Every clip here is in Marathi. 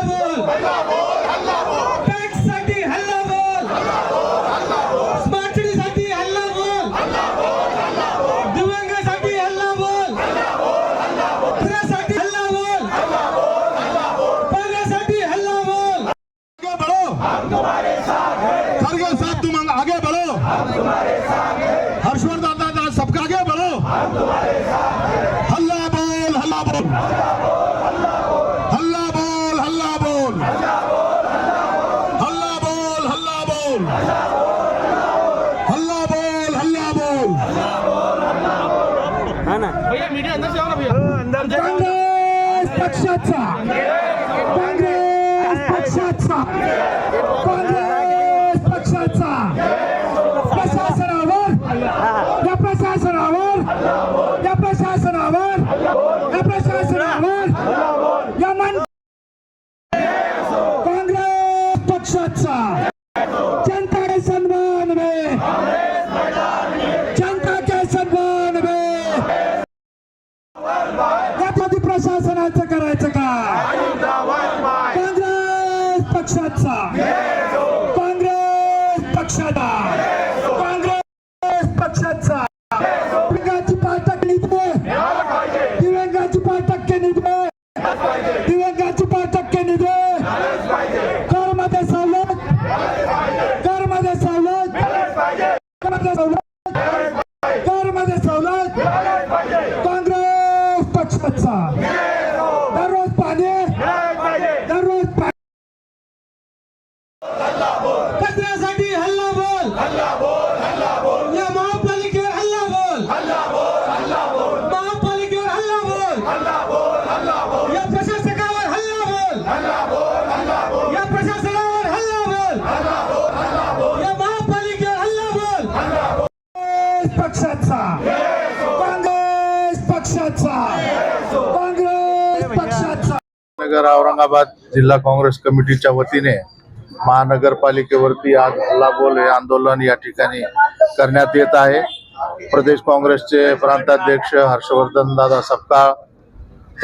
बोल, टॅक्ससाठी हल्ला बोल, स्मार्ट सिटीसाठी हल्ला बोल, दिव्यांगासाठी हल्ला बोल, प्रेससाठी हल्ला बोल, पाण्यासाठी हल्ला बोल। आगे बढ़ो, खरगे साहब तुम आगे बढ़ो, हर्षवर्धन दादा सबका आगे बढ़ो, हल्ला बोल, हल्ला बोल, हल्ला बोल, हल्ला बोल, हल्ला बोल, हल्ला बोल, हल्ला बोल, हल्ला बोल। काँग्रेस पक्षाचा, काँग्रेस पक्षाचा, काँग्रेस पक्षाचा प्रशासनावर, या प्रशासनावर, या प्रशासनावर, या प्रशासनावर, या काँग्रेस पक्षाचा जनता के सम्मान में, जनता के सम्मान में यासाठी प्रशासनाचं करायचं का? काँग्रेस पक्षाचा, काँग्रेस पक्षाचा, काँग्रेस पक्षाचा दिव्यांगाची 5% निधी, दिव्यांगाची 5% निधी, दिव्यांगाची 5% निधी, करमध्ये सवलत, करमध्ये सवलत, करमध्ये सवलत, करमध्ये सवलत, काँग्रेस पक्षाचा दररोज पाणी, दररोज पाणी, कचऱ्यासाठी हल्ला बोल, या महापालिकेवर हल्ला बोल, महापालिकेवर हल्ला बोल, या प्रशासकावर हल्ला बोल, या प्रशासनावर हल्ला बोल, या महापालिकेवर हल्ला बोल। काँग्रेस पक्षाचा, काँग्रेस पक्षाचा, काँग्रेस पक्षाचा नगर औरंगाबाद जिल्हा काँग्रेस कमिटीच्या वतीने महानगरपालिकेवरती आज हल्लाबोल हे आंदोलन या ठिकाणी करण्यात येत आहे। प्रदेश काँग्रेसचे प्रांताध्यक्ष हर्षवर्धन दादा सपकाळ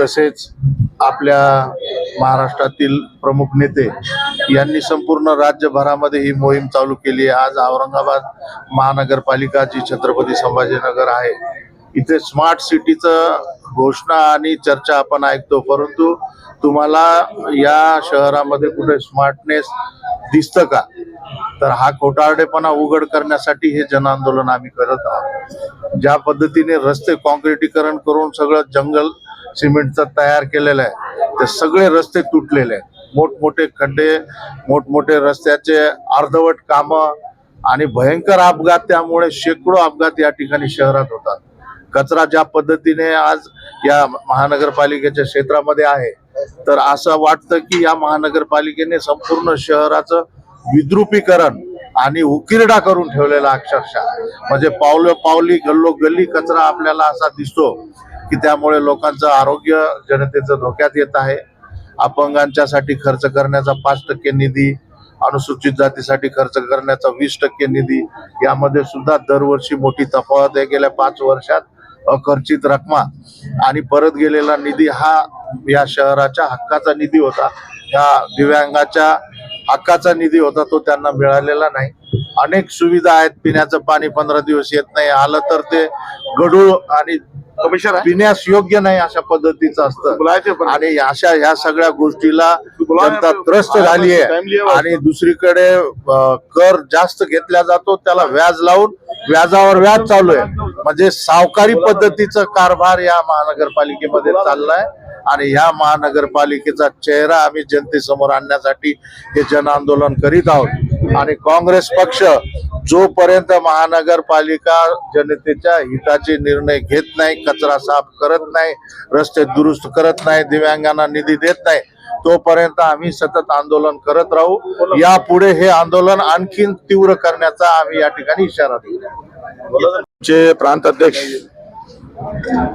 तसेच आपल्या महाराष्ट्रातील प्रमुख नेते यांनी संपूर्ण राज्यभरामध्ये ही मोहीम चालू केली आहे। आज औरंगाबाद महानगरपालिका जी छत्रपती संभाजीनगर आहे इथे स्मार्ट सिटीचं घोषणा आणि चर्चा आपण ऐकतो, परंतु तुम्हाला या शहरामध्ये कुठे स्मार्टनेस दिसतं का? तर हा खोटारडेपणा उघड करण्यासाठी हे जन आंदोलन आम्ही करत आहोत। ज्या पद्धतीने रस्ते काँक्रिटीकरण करून सगळं जंगल सिमेंटचं तयार केलेलं आहे, ते सगळे रस्ते तुटलेले आहेत, मोठमोठे खड्डे, मोठमोठे रस्त्याचे अर्धवट कामं आणि भयंकर अपघात, त्यामुळे शेकडो अपघात या ठिकाणी शहरात होतात। कचरा ज्या पद्धतीने आज या महानगरपालिकेच्या क्षेत्रामध्ये आहे, तर असं वाटतं की या महानगरपालिकेने संपूर्ण शहराचं विद्रुपीकरण आणि उकिरडा करून ठेवलेला अक्षरशः, म्हणजे पावली गल्लोगल्ली कचरा आपल्याला असा दिसतो की त्यामुळे लोकांचं आरोग्य जनतेचं धोक्यात येत आहे। अपंगांच्यासाठी खर्च करण्याचा 5% निधी, अनुसूचित जातीसाठी खर्च करण्याचा 20% निधी, यामध्ये सुद्धा दरवर्षी मोठी तफावत आहे। गेल्या 5 वर्षात अखर्चित रकमा आणि परत गेलेला निधी हा या शहराच्या हक्काचा निधी होता, या दिव्यांगाच्या हक्काचा निधी होता, तो त्यांना मिळालेला नाही। अनेक सुविधा आहेत, पिण्याचं पाणी 15 दिवस येत नाही, आलं तर ते गढूळ आणि पिण्यास योग्य नाही अशा पद्धतीचं असतं। आणि अशा ह्या सगळ्या गोष्टीला जनता त्रस्त झाली आहे। आणि दुसरीकडे कर जास्त घेतला जातो, त्याला व्याज लावून व्याजावर व्याज चालू आहे, म्हणजे सावकारी पद्धतीचं कारभार या महानगरपालिकेमध्ये चाललाय। आणि ह्या महानगरपालिकेचा चेहरा आम्ही जनतेसमोर आणण्यासाठी हे जन आंदोलन करीत आहोत। आणि काँग्रेस पक्ष जोपर्यंत महानगरपालिका जनतेच्या हिताचे निर्णय घेत नाही, कचरा साफ करत नाही, रस्ते दुरुस्त करत नाही, दिव्यांगांना निधी देत नाही, तोपर्यंत आम्ही सतत आंदोलन करत राहू। यापुढे हे आंदोलन आणखीन तीव्र करण्याचा आम्ही या ठिकाणी इशारा देऊ। चे प्रांताध्यक्ष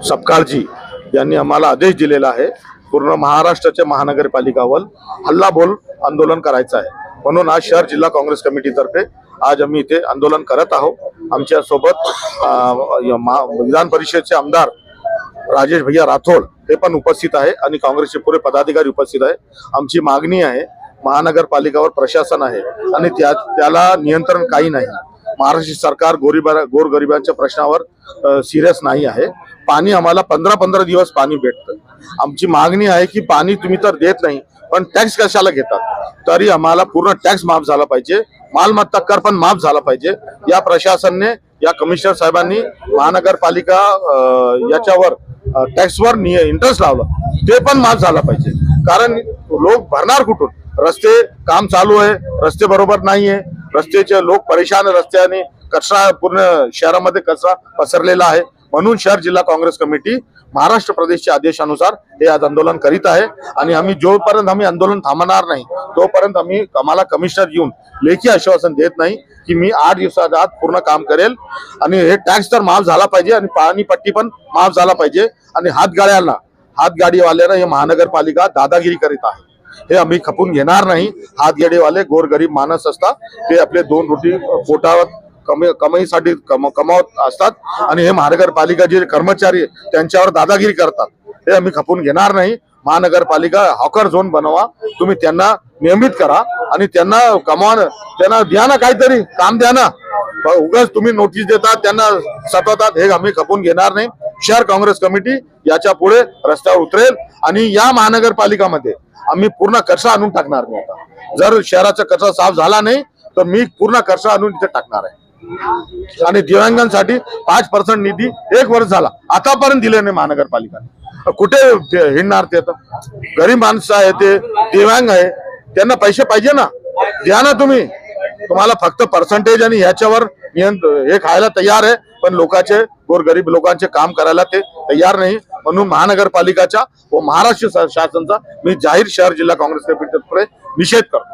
सपकाळजी यांनी आम्हाला आदेश दिलेला आहे, पूर्ण महाराष्ट्राच्या महानगरपालिकावर हल्लाबोल आंदोलन करायचं आहे, म्हणून आज शहर जिल्हा काँग्रेस कमिटीतर्फे आज आम्ही इथे आंदोलन करत आहोत। आमच्या सोबत विधान परिषदेचे आमदार राजेश भैया राठोड हे पण उपस्थित आहे आणि काँग्रेसचे पुरे पदाधिकारी उपस्थित आहे. आमची मागणी आहे, महानगरपालिकावर प्रशासन आहे आणि त्याला नियंत्रण काही नाही. महाराष्ट्र सरकार गोरगरिबांच्या प्रश्नावर सिरियस नाही आहे. पाणी आम्हाला 15-15 दिवस पाणी भेटतं. आमची मागणी आहे की पाणी तुम्ही तर देत नाही, पण टॅक्स कशाला घेतात? तरी आम्हाला पूर्ण टॅक्स माफ झाला पाहिजे, मालमत्ता कर पण माफ झाला पाहिजे. या प्रशासनाने, या कमिशनर साहेबांनी महानगरपालिका याच्यावर टॅक्सवर इंटरेस्ट लावलं, ते पण माफ झाला पाहिजे. कारण लोक भरणार कुठून? रस्ते काम चालू आहे, रस्ते बरोबर नाहीये, रस्त्याचे लोक परेशान, रस्त्याने कचरा, पूर्ण शहरामध्ये कचरा पसरलेला आहे. म्हणून शहर जिल्हा काँग्रेस कमिटी महाराष्ट्र प्रदेशच्या आदेशानुसार हे आज आंदोलन करीत आहे. आणि आम्ही जोपर्यंत आंदोलन थांबणार नाही तोपर्यंत आम्हाला कमिशनर येऊन लेखी आश्वासन देत नाही की मी 8 दिवसाच्या आत पूर्ण काम करेल. आणि हे टॅक्स तर माफ झाला पाहिजे आणि पाणीपट्टी पण माफ झाला पाहिजे. आणि हातगाडीवाल्यांना हे महानगरपालिका दादागिरी करीत आहे, हे आम्ही खपून घेणार नाही. हातगाडीवाले गोरगरीब माणस असतात, ते आपले 2 रोटी पोटावर कमाईसाठी कमावत असतात आणि हे महानगरपालिका जे कर्मचारी त्यांच्यावर दादागिरी करतात, हे आम्ही खपून घेणार नाही. महानगरपालिका हॉकर झोन बनवा, तुम्ही त्यांना नियमित करा आणि त्यांना द्या ना, काहीतरी काम द्या ना. उगाच तुम्ही नोटीस देतात, त्यांना सतवतात, हे आम्ही खपून घेणार नाही. शहर काँग्रेस कमिटी याच्या पुढे रस्त्यावर उतरेल आणि या महानगरपालिकामध्ये आम्ही पूर्ण कचरा आणून टाकणार नाही. आता जर शहराचा कचरा साफ झाला नाही तर मी पूर्ण कचरा आणून इथे टाकणार आहे. आणि दिव्यांगांसाठी 5% निधी 1 वर्ष झाला आतापर्यंत दिले नाही महानगरपालिकाने. कुठे हिंडणार ते? आता गरीब माणसं आहे, ते दिव्यांग आहे, त्यांना पैसे पाहिजे ना, द्या ना तुम्ही. तुम्हाला फक्त पर्सेंटेज आणि ह्याच्यावर हे खायला तयार आहे, पण गोरगरीब लोकांचे काम करायला ते तयार नाही. म्हणून महानगरपालिकाच्या व महाराष्ट्र शासनाचा मी जाहीर शहर जिल्हा काँग्रेस कमिटीकडे निषेध करतो.